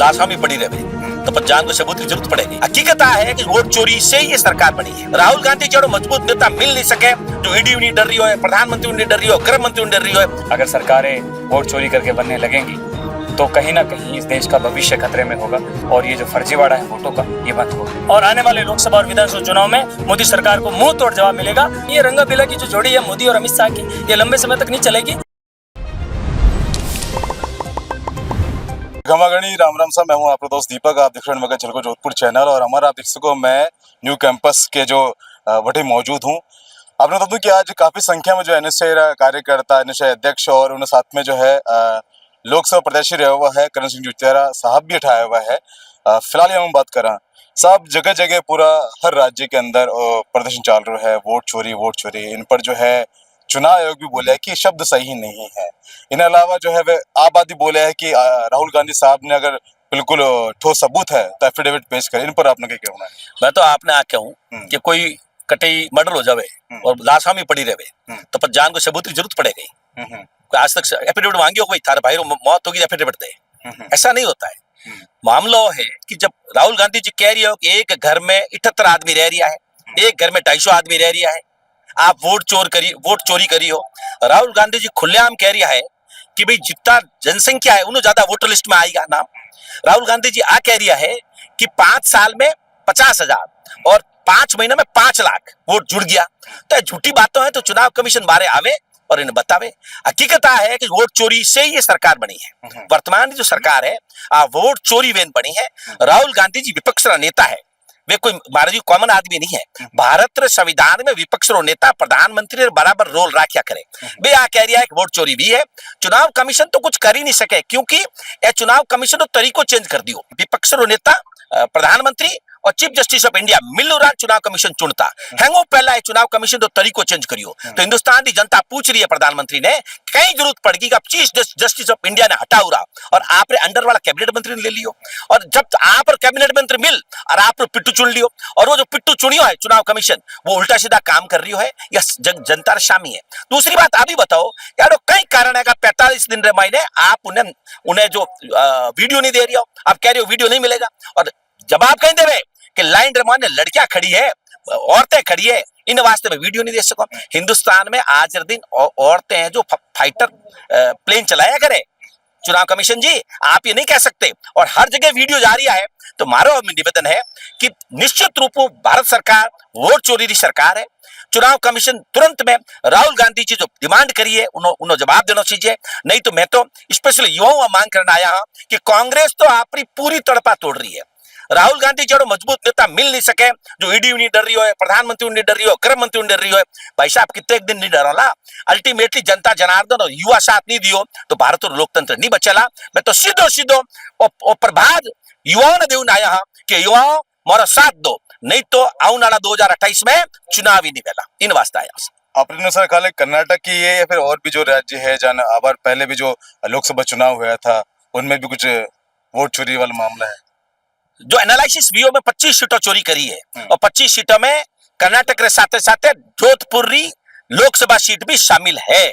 लाशा में पड़ी रहे तो जान को सबूत की जरूरत पड़ेगी। हकीकत है कि वोट चोरी से ही ये सरकार बनी है। राहुल गांधी जो मजबूत नेता मिल नहीं सके, जो ईडी नहीं डर रही हो, प्रधानमंत्री नहीं डर रही हो, गृह मंत्री नहीं डर रही हो। अगर सरकारें वोट चोरी करके बनने लगेंगी तो कहीं ना कहीं इस देश का भविष्य खतरे में होगा और ये जो फर्जीवाड़ा है वोटों का ये बंद होगा। और आने वाले लोकसभा और विधानसभा चुनाव में मोदी सरकार को मुंह तोड़ जवाब मिलेगा। ये रंगा बिला की जो जोड़ी है मोदी और अमित शाह की, ये लंबे समय तक नहीं चलेगी। घमागणी राम राम सा, मैं हूं आपका दोस्त दीपक। आप देख रहे हैं मगर चलको जोधपुर चैनल और हमारा आप देख सको मैं न्यू कैंपस के जो वटे मौजूद हूं। आपने बता दूं कि आज काफी संख्या में जो एनएसए कार्यकर्ता, एनएसए अध्यक्ष और उनके साथ में जो है लोकसभा प्रत्याशी रहा हुआ है करण सिंह जुटेरा साहब भी उठाया हुआ है। फिलहाल हम बात करें साहब, जगह जगह पूरा हर राज्य के अंदर प्रदर्शन चल रहा है। वोट चोरी इन पर जो है चुनाव आयोग भी बोला है कि शब्द सही नहीं है। इन अलावा जो है वे आबादी बोले है कि राहुल गांधी साहब ने अगर बिल्कुल ठोस सबूत है तो एफिडेविट पेश करें। इन पर आपने क्या कहना है? मैं तो आपने आके हूँ कि कोई कटी मर्डर हो जावे और लाशा में पड़ी रहे तो पर जान को सबूत की जरूरत पड़ेगी। कोई आज तक एफिडेविट मांगी हो, कोई थारे भाई मौत होगी एफिडेविट दे, ऐसा नहीं होता है। मामला है कि जब राहुल गांधी जी कह रही हो कि एक घर में 78 आदमी रह रहा है, एक घर में 250 आदमी रह रहा है, आप वोट चोरी करी हो। राहुल गांधी जी खुलेआम कह रहा है कि भाई जितना जनसंख्या है उन्हें ज्यादा वोटर लिस्ट में आएगा नाम। राहुल गांधी जी आ कह रहा है कि 5 साल में 50,000 और 5 महीने में 5 लाख वोट जुड़ गया। तो झूठी बातों है तो चुनाव कमीशन बारे आवे और इन्हें बतावे। हकीकत है कि वोट चोरी से ही ये सरकार बनी है। वर्तमान जो सरकार है वोट चोरी वेन बनी है। राहुल गांधी जी विपक्ष का नेता है, वे कोई महाराज कॉमन आदमी नहीं है। भारत संविधान में विपक्ष रो नेता प्रधानमंत्री बराबर रोल रखा करे। वे आ कह रहा है कि वोट चोरी भी है। चुनाव कमीशन तो कुछ कर ही नहीं सके क्योंकि यह चुनाव कमीशन तो तरीको चेंज कर दियो। विपक्ष रो नेता प्रधानमंत्री और चीफ जस्टिस ऑफ इंडिया मिलू राज चुनाव कमीशन चुनता हैंगो। पहला चुनाव कमीशन तो तरीको चेंज करियो। तो हिंदुस्तान की जनता पूछ रही है प्रधानमंत्री ने कई जरूरत पड़गी कि चीफ जस्टिस ऑफ इंडिया ने हटाऊ रहा और आपने अंडर वाला कैबिनेट मंत्री ने ले लियो। और जब आप कैबिनेट मंत्री मिल और आप पिट्टू चुन लियो और वो जो पिट्टू चुनियो है चुनाव कमीशन वो उल्टा सीधा काम कर रही है या जनता शामी है। दूसरी बात अभी बताओ यार, कई कारण है 45 दिन महीने आप उन्हें जो वीडियो नहीं दे रही हो, आप कह रहे हो वीडियो नहीं मिलेगा और जवाब कहीं देवे कि लाइन ड्रामा ने लड़कियां खड़ी है, औरतें खड़ी है, इन वास्ते में वीडियो नहीं दे सको। हिंदुस्तान में आज दिन औरतें हैं जो फाइटर प्लेन चलाया करे। चुनाव कमीशन जी आप ये नहीं कह सकते और हर जगह वीडियो जा रही है। तो मारो निवेदन है कि निश्चित रूप में भारत सरकार वोट चोरी की सरकार है। चुनाव कमीशन तुरंत में राहुल गांधी जी जो डिमांड करी है उन्होंने जवाब देना चाहिए। नहीं तो मैं तो स्पेशली युवाओं मांग करने आया हूं कि कांग्रेस तो अपनी पूरी तड़पा तोड़ रही है। राहुल गांधी जो मजबूत नेता मिल नहीं सके, जो ईडी नहीं डर रही हो, प्रधानमंत्री नहीं डर रही हो, गृह मंत्री नहीं डर रही हो। भाई साहब कितने एक दिन नहीं डरला। अल्टीमेटली जनता जनार्दन और युवा साथ नहीं दियो तो भारत और लोकतंत्र नहीं बचेला। मैं तो सीधो प्रभात युवाओं ने देना आया कि युवाओं मोरा साथ दो, नहीं तो आने वाला 2028 में चुनाव ही नहीं मिला। इन वास्ते आया। अपने अनुसार खाली कर्नाटक की है या फिर और भी जो राज्य है जन आबार पहले भी जो लोकसभा चुनाव हुआ था उनमें भी कुछ वोट चोरी वाला मामला है? जो एनालिसिस वीओ में 25 सीटों चोरी करी है और 25 सीटों में कर्नाटक के साथ साथ जोधपुर लोकसभा सीट भी शामिल है।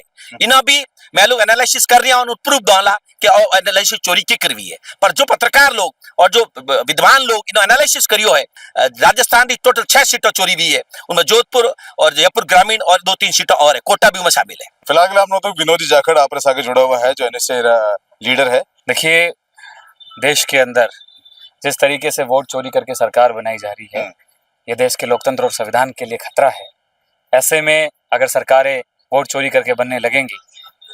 इन्हें भी मैं लोग एनालिसिस कर रहा हूं, प्रूफ डाला कि एनालिसिस चोरी की करवी है। पर जो पत्रकार लोग और जो विद्वान लोग इन्होंने एनालिसिस करियो है, राजस्थान की टोटल 6 सीटों चोरी हुई है। उनमें जोधपुर और जयपुर ग्रामीण और 2-3 सीटों और है, कोटा भी उनमें शामिल है। फिलहाल हम लोग तो विनोद जाखड़ आपके आगे जुड़ा हुआ है जो एनएसए लीडर है। देखिए, देश के अंदर जिस तरीके से वोट चोरी करके सरकार बनाई जा रही है ये देश के लोकतंत्र और संविधान के लिए खतरा है। ऐसे में अगर सरकारें वोट चोरी करके बनने लगेंगी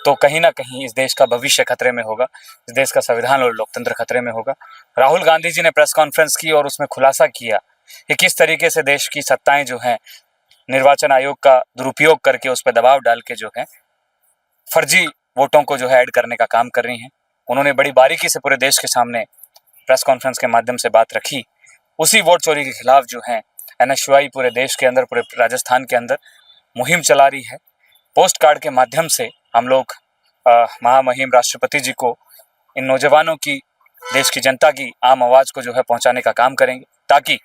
तो कहीं ना कहीं इस देश का भविष्य खतरे में होगा, इस देश का संविधान और लोकतंत्र खतरे में होगा। राहुल गांधी जी ने प्रेस कॉन्फ्रेंस की और उसमें खुलासा किया कि किस तरीके से देश की सत्ताएं जो हैं निर्वाचन आयोग का दुरुपयोग करके उस पर दबाव डाल के जो है फर्जी वोटों को जो है ऐड करने का काम कर रही हैं। उन्होंने बड़ी बारीकी से पूरे देश के सामने प्रेस कॉन्फ्रेंस के माध्यम से बात रखी। उसी वोट चोरी के खिलाफ जो है एनएसयूआई पूरे देश के अंदर, पूरे राजस्थान के अंदर मुहिम चला रही है। पोस्ट कार्ड के माध्यम से हम लोग महामहिम राष्ट्रपति जी को इन नौजवानों की, देश की जनता की आम आवाज़ को जो है पहुंचाने का काम करेंगे ताकि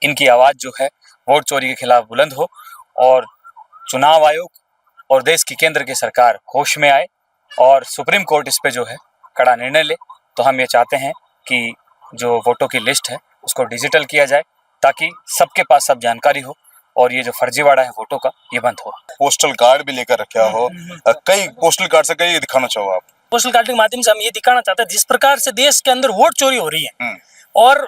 इनकी आवाज़ जो है वोट चोरी के खिलाफ बुलंद हो और चुनाव आयोग और देश की केंद्र की सरकार होश में आए और सुप्रीम कोर्ट इस पे जो है कड़ा निर्णय ले। तो हम ये चाहते हैं कि जो वोटों की लिस्ट है उसको डिजिटल किया जाए ताकि सबके पास सब जानकारी हो और ये जो फर्जीवाड़ा है वोटों का ये बंद हो। पोस्टल कार्ड भी लेकर रखा हो, कई पोस्टल कार्ड से कई दिखाना चाहो आप? पोस्टल कार्ड के माध्यम से हम ये दिखाना चाहते हैं जिस प्रकार से देश के अंदर वोट चोरी हो रही है और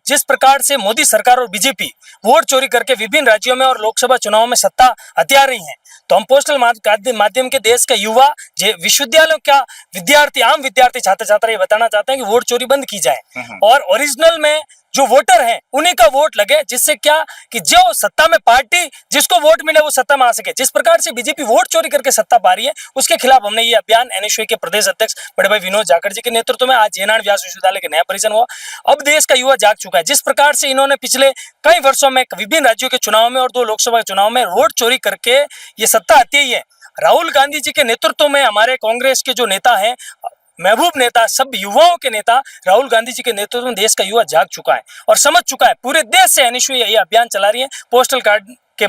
जिस प्रकार से मोदी सरकार और बीजेपी वोट चोरी करके विभिन्न राज्यों में और लोकसभा चुनाव में सत्ता हथिया रही है, तो हम पोस्टल माध्यम के देश का युवा विश्वविद्यालयों का विद्यार्थी, आम विद्यार्थी, छात्र छात्रा ये बताना चाहते हैं कि वोट चोरी बंद की जाए और ओरिजिनल में जो वोटर हैं उन्हीं का वोट लगे, जिससे क्या कि जो सत्ता में पार्टी जिसको वोट मिले वो सत्ता में आ सके। जिस प्रकार से बीजेपी वोट चोरी करके सत्ता पा रही है उसके खिलाफ हमने ये अभियान एनएसयूआई के प्रदेश अध्यक्ष बड़े भाई विनोद जाखड़ जी के नेतृत्व में आज जयनारायण व्यास विश्वविद्यालय के नया परिसर हुआ। अब देश का युवा जाग चुका है। जिस प्रकार से इन्होंने पिछले कई वर्षों में विभिन्न राज्यों के चुनाव में और 2 लोकसभा चुनाव में वोट चोरी करके ये सत्ता हथियाई है। राहुल गांधी जी के नेतृत्व में हमारे कांग्रेस के जो नेता हैं, महबूब नेता, सब युवाओं के नेता राहुल गांधी जी के नेतृत्व में देश का युवा जाग चुका है और समझ चुका है। पूरे देश से एनएसयूआई ये अभियान चला रही है। पोस्टल कार्ड के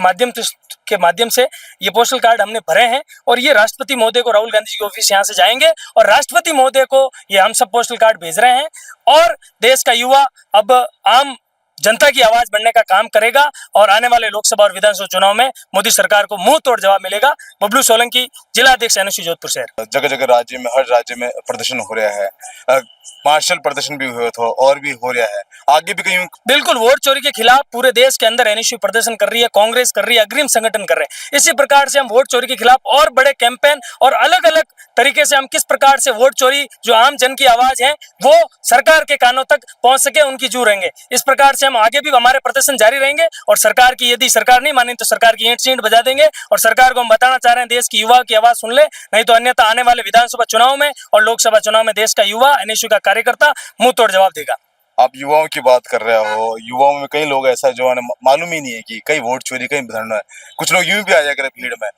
माध्यम से ये पोस्टल कार्ड हमने भरे हैं और ये राष्ट्रपति महोदय को, राहुल गांधी जी के ऑफिस यहाँ से जाएंगे और राष्ट्रपति महोदय को ये हम सब पोस्टल कार्ड भेज रहे हैं और देश का युवा अब आम जनता की आवाज बनने का काम करेगा और आने वाले लोकसभा और विधानसभा चुनाव में मोदी सरकार को मुंह तोड़ जवाब मिलेगा। बबलू सोलंकी, जिला अध्यक्ष एनएसयूआई जोधपुर शहर। जगह जगह राज्य में, हर राज्य में प्रदर्शन हो रहा है, मार्शल प्रदर्शन भी हुआ था और भी हो रहा है, आगे भी कहीं? बिल्कुल, वोट चोरी के खिलाफ पूरे देश के अंदर एनएसयूआई प्रदर्शन कर रही है, कांग्रेस कर रही है, अग्रिम संगठन कर रहे हैं। इसी प्रकार से हम वोट चोरी के खिलाफ और बड़े कैंपेन और अलग अलग तरीके से हम किस प्रकार से वोट चोरी जो आम जन की आवाज है वो सरकार के कानों तक पहुंच सके, उनकी जू रहेंगे। इस प्रकार से हम आगे भी हमारे प्रदर्शन जारी रहेंगे और सरकार की, यदि सरकार नहीं माने तो सरकार की ईंट सींट बजा देंगे और सरकार को हम बताना चाह रहे हैं देश की युवा की आवाज सुन ले, नहीं तो अन्यथा आने वाले विधानसभा चुनाव में और लोकसभा चुनाव में देश का युवा, एनएसयूआई का कार्यकर्ता मुंह तोड़ जवाब देगा। आप युवाओं की बात कर रहे हो, युवाओं में कई लोग ऐसा जो मालूम ही नहीं है कि कहीं वोट चोरी कहीं धरना है, कुछ लोग यूं भी आ जाया करे भीड़ में।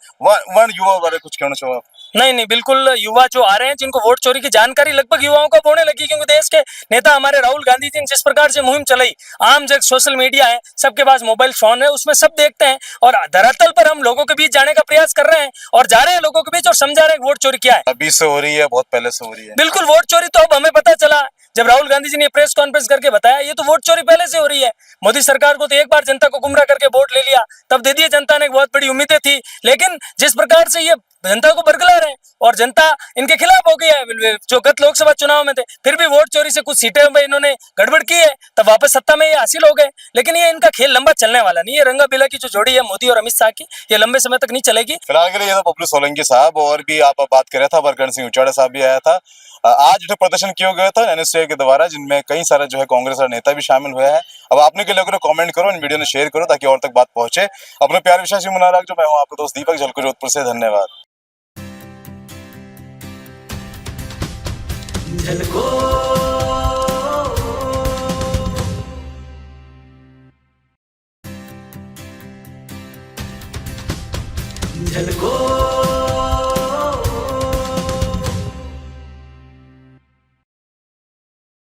वन युवा बारे कुछ कहना चाहो आप? नहीं, बिल्कुल, युवा जो आ रहे हैं जिनको वोट चोरी की जानकारी लगभग युवाओं को होने लगी, क्योंकि देश के नेता हमारे राहुल गांधी जी ने जिस प्रकार से मुहिम चलाई, आम जग सोशल मीडिया है, सबके पास मोबाइल फोन है, उसमें सब देखते हैं और धरातल पर हम लोगों के बीच जाने का प्रयास कर रहे हैं और जा रहे हैं लोगों के बीच और समझा रहे हैं वोट चोरी क्या है। अभी से हो रही है, बहुत पहले से हो रही है? बिल्कुल, वोट चोरी तो अब हमें पता चला जब राहुल गांधी जी ने प्रेस कॉन्फ्रेंस करके बताया। ये तो वोट चोरी पहले से हो रही है। मोदी सरकार को तो एक बार जनता को गुमराह करके वोट ले लिया, तब दे दिए जनता ने, बहुत बड़ी उम्मीदें थी, लेकिन जिस प्रकार से ये जनता को बरगला रहे हैं और जनता इनके खिलाफ हो गई है जो गत लोकसभा चुनाव में थे, फिर भी वोट चोरी से कुछ सीटें में इन्होंने गड़बड़ की है, तब वापस सत्ता में ये हासिल हो गए। लेकिन ये इनका खेल लंबा चलने वाला नहीं है। रंगा बिला की जो जोड़ी है मोदी और अमित शाह की, ये लंबे समय तक नहीं चलेगी। फिलहाल के लिए ये तो बबलू सोलंकी साहब, और भी आप बात कर रहे था, वरकरण सिंह उचाड़ा साहब भी आया था। आज जो प्रदर्शन किया गया था एनएसयूआई के द्वारा, जिनमें कई सारे जो है कांग्रेस और नेता भी शामिल हुए हैं। अब आपने के लिए कमेंट करो, इन वीडियो ने शेयर करो ताकि और तक बात पहुंचे। अपने प्यार विश्वासी मुनाराग, जो मैं हूं आपका दोस्त दीपक झलको जोधपुर से। धन्यवाद। झलको